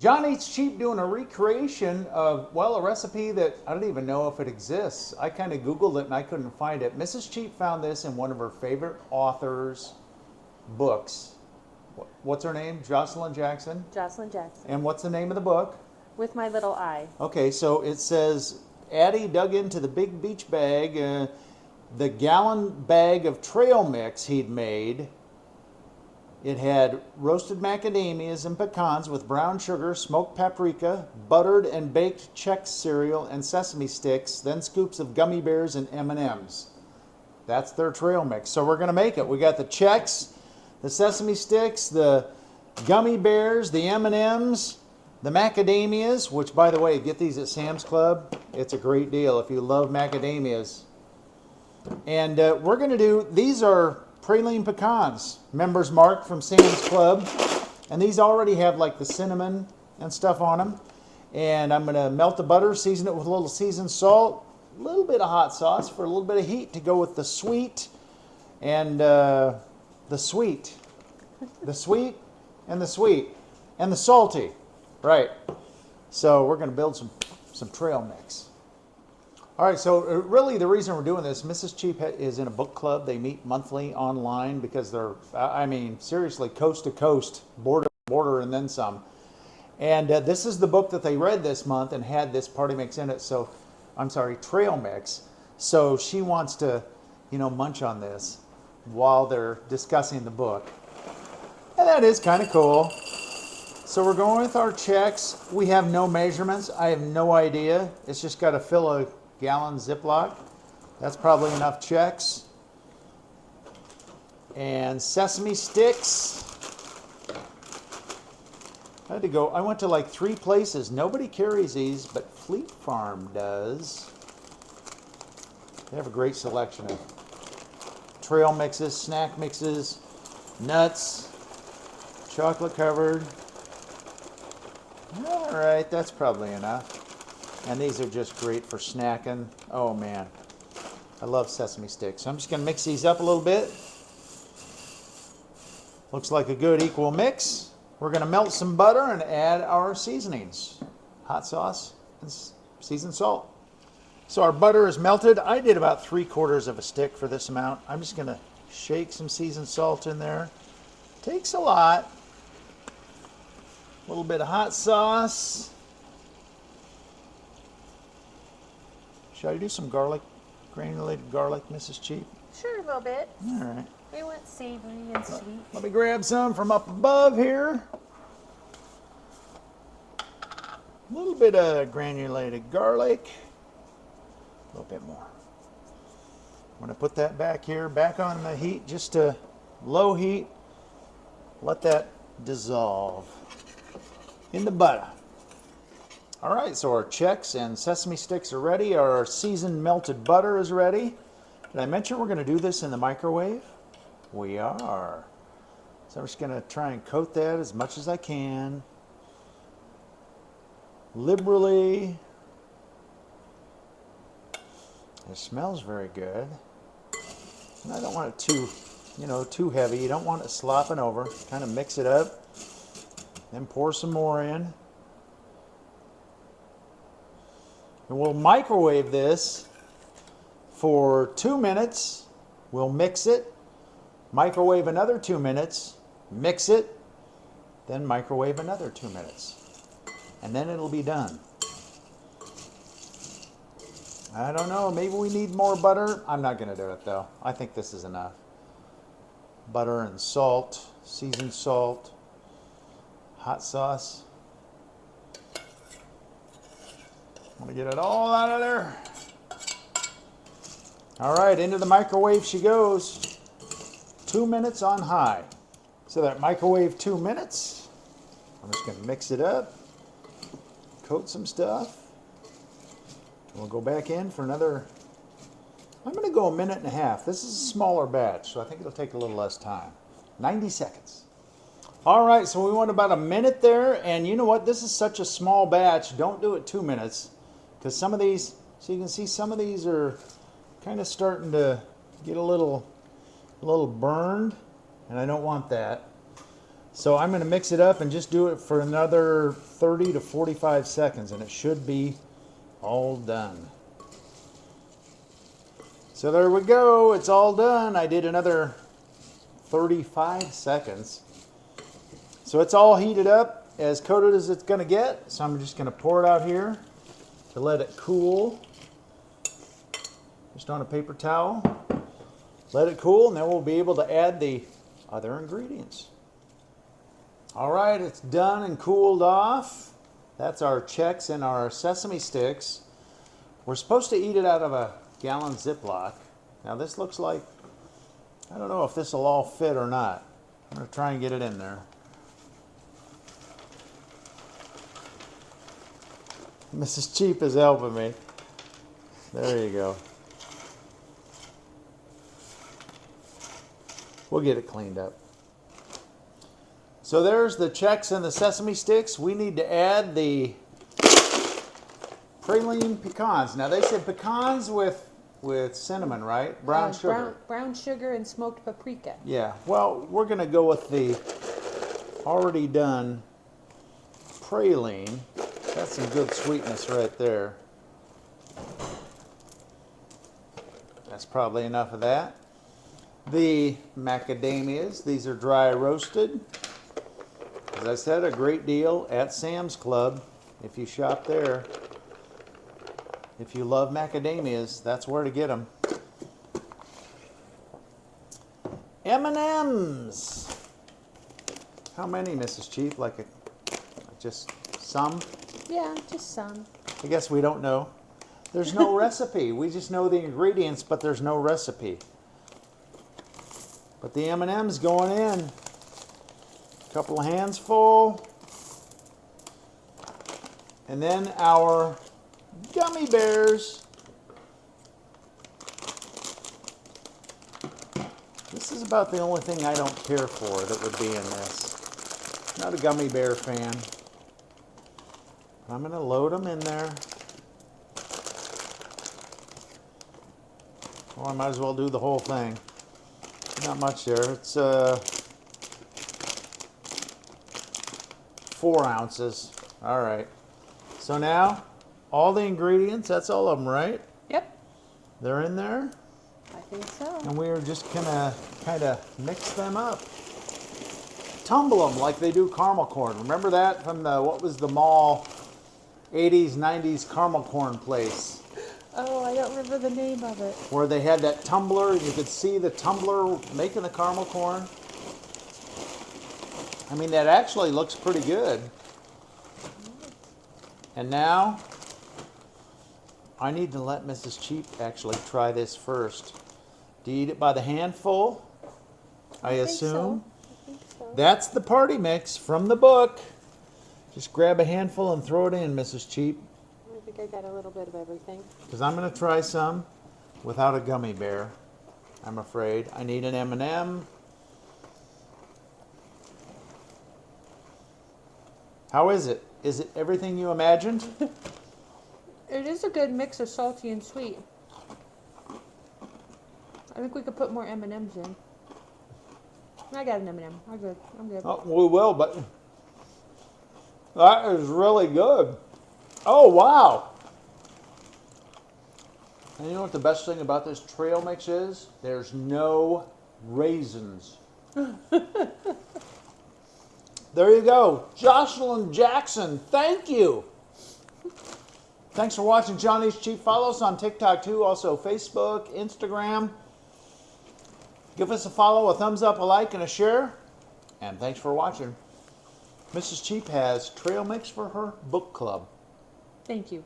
John Eats Cheap doing a recreation of, well, a recipe that I don't even know if it exists. I kind of Googled it and I couldn't find it. Mrs. Cheap found this in one of her favorite authors' books. What's her name? Joshilyn Jackson? Joshilyn Jackson. And what's the name of the book? With My Little Eye. Okay, so it says, Addie dug into the big beach bag, the gallon bag of trail mix he'd made. It had roasted macadamias and pecans with brown sugar, smoked paprika, buttered and baked Chex cereal and sesame sticks, then scoops of gummy bears and M&Ms. That's their trail mix. So we're going to make it. We got the Chex, the sesame sticks, the gummy bears, the M&Ms, the macadamias, which, by the way, get these at Sam's Club. It's a great deal if you love macadamias. And we're going to do, these are praline pecans, members mark from Sam's Club, and these already have like the cinnamon and stuff on them. And I'm going to melt the butter, season it with a little seasoned salt, a little bit of hot sauce for a little bit of heat to go with the sweet and the sweet and the sweet and the salty, right? So we're going to build some trail mix. All right, so really the reason we're doing this, Mrs. Cheap is in a book club. They meet monthly online because they're, I mean, seriously, coast to coast, border to border, and then some. And this is the book that they read this month and had this party mix in it. So, I'm sorry, trail mix. So she wants to, munch on this while they're discussing the book. And that is kind of cool. So we're going with our Chex. We have no measurements. I have no idea. It's just got to fill a gallon Ziploc. That's probably enough Chex. And sesame sticks. I went to like 3 places. Nobody carries these, but Fleet Farm does. They have a great selection of trail mixes, snack mixes, nuts, chocolate covered. All right, that's probably enough. And these are just great for snacking. Oh man, I love sesame sticks. So I'm just going to mix these up a little bit. Looks like a good equal mix. We're going to melt some butter and add our seasonings. Hot sauce and seasoned salt. So our butter is melted. I did about 3/4 of a stick for this amount. I'm just going to shake some seasoned salt in there. Takes a lot. A little bit of hot sauce. Should I do some garlic, granulated garlic, Mrs. Cheap? Sure, a little bit. All right. We went savory and sweet. Let me grab some from up above here. A little bit of granulated garlic. A little bit more. I'm going to put that back here, back on the heat, just to low heat. Let that dissolve in the butter. All right, so our Chex and sesame sticks are ready. Our seasoned melted butter is ready. Did I mention we're going to do this in the microwave? We are. So I'm just going to try and coat that as much as I can. Liberally. It smells very good. And I don't want it too heavy. You don't want it slopping over. Kind of mix it up. Then pour some more in. And we'll microwave this for 2 minutes. We'll mix it. Microwave another 2 minutes. Mix it. Then microwave another 2 minutes. And then it'll be done. I don't know. Maybe we need more butter. I'm not going to do it though. I think this is enough. Butter and salt. Seasoned salt. Hot sauce. I'm going to get it all out of there. All right, into the microwave she goes. 2 minutes on high. So that microwave 2 minutes. I'm just going to mix it up. Coat some stuff. We'll go back in for another, I'm going to go 1.5 minutes. This is a smaller batch, so I think it'll take a little less time. 90 seconds. All right, so we want about 1 minute there, and you know what? This is such a small batch. Don't do it 2 minutes, because some of these, so you can see some of these are kind of starting to get a little burned, and I don't want that. So I'm going to mix it up and just do it for another 30 to 45 seconds, and it should be all done. So there we go. It's all done. I did another 35 seconds. So it's all heated up, as coated as it's going to get. So I'm just going to pour it out here to let it cool. Just on a paper towel. Let it cool, and then we'll be able to add the other ingredients. All right, it's done and cooled off. That's our Chex and our sesame sticks. We're supposed to eat it out of a gallon Ziploc. Now this looks like, I don't know if this will all fit or not. I'm going to try and get it in there. Mrs. Cheap is helping me. There you go. We'll get it cleaned up. So there's the Chex and the sesame sticks. We need to add the praline pecans. Now they said pecans with cinnamon, right? Brown sugar. Brown sugar and smoked paprika. Yeah. Well, we're going to go with the already done praline. That's some good sweetness right there. That's probably enough of that. The macadamias, these are dry roasted. As I said, a great deal at Sam's Club. If you shop there, if you love macadamias, that's where to get them. M&Ms. How many, Mrs. Cheap? Like just some? Yeah, just some. I guess we don't know. There's no recipe. We just know the ingredients, but there's no recipe. But the M&M's going in. A couple of hands full. And then our gummy bears. This is about the only thing I don't care for that would be in this. Not a gummy bear fan. I'm going to load them in there. Well, I might as well do the whole thing. Not much there. It's 4 ounces. All right. So now, all the ingredients, that's all of them, right? Yep, They're in there. I think so. And we're just going to kind of mix them up. Tumble them like they do caramel corn. Remember that from the, what was the mall 80s, 90s caramel corn place? Oh, I don't remember the name of it. Where they had that tumbler, you could see the tumbler making the caramel corn. I mean, that actually looks pretty good. And now, I need to let Mrs. Cheap actually try this first. Do you eat it by the handful? I assume. I think so. That's the party mix from the book. Just grab a handful and throw it in, Mrs. Cheap. I think I got a little bit of everything. Because I'm going to try some without a gummy bear, I'm afraid. I need an M&M. How is it? Is it everything you imagined? It is a good mix of salty and sweet. I think we could put more M&Ms in. I got an M&M. I'm good. I'm good. Oh, we will, but that is really good. Oh, wow. And you know what the best thing about this trail mix is? There's no raisins. There you go. Joshilyn Jackson, thank you. Thanks for watching Johnny's Cheap. Follow us on TikTok too, also Facebook, Instagram. Give us a follow, a thumbs up, a like, and a share. And thanks for watching. Mrs. Cheap has trail mix for her book club. Thank you.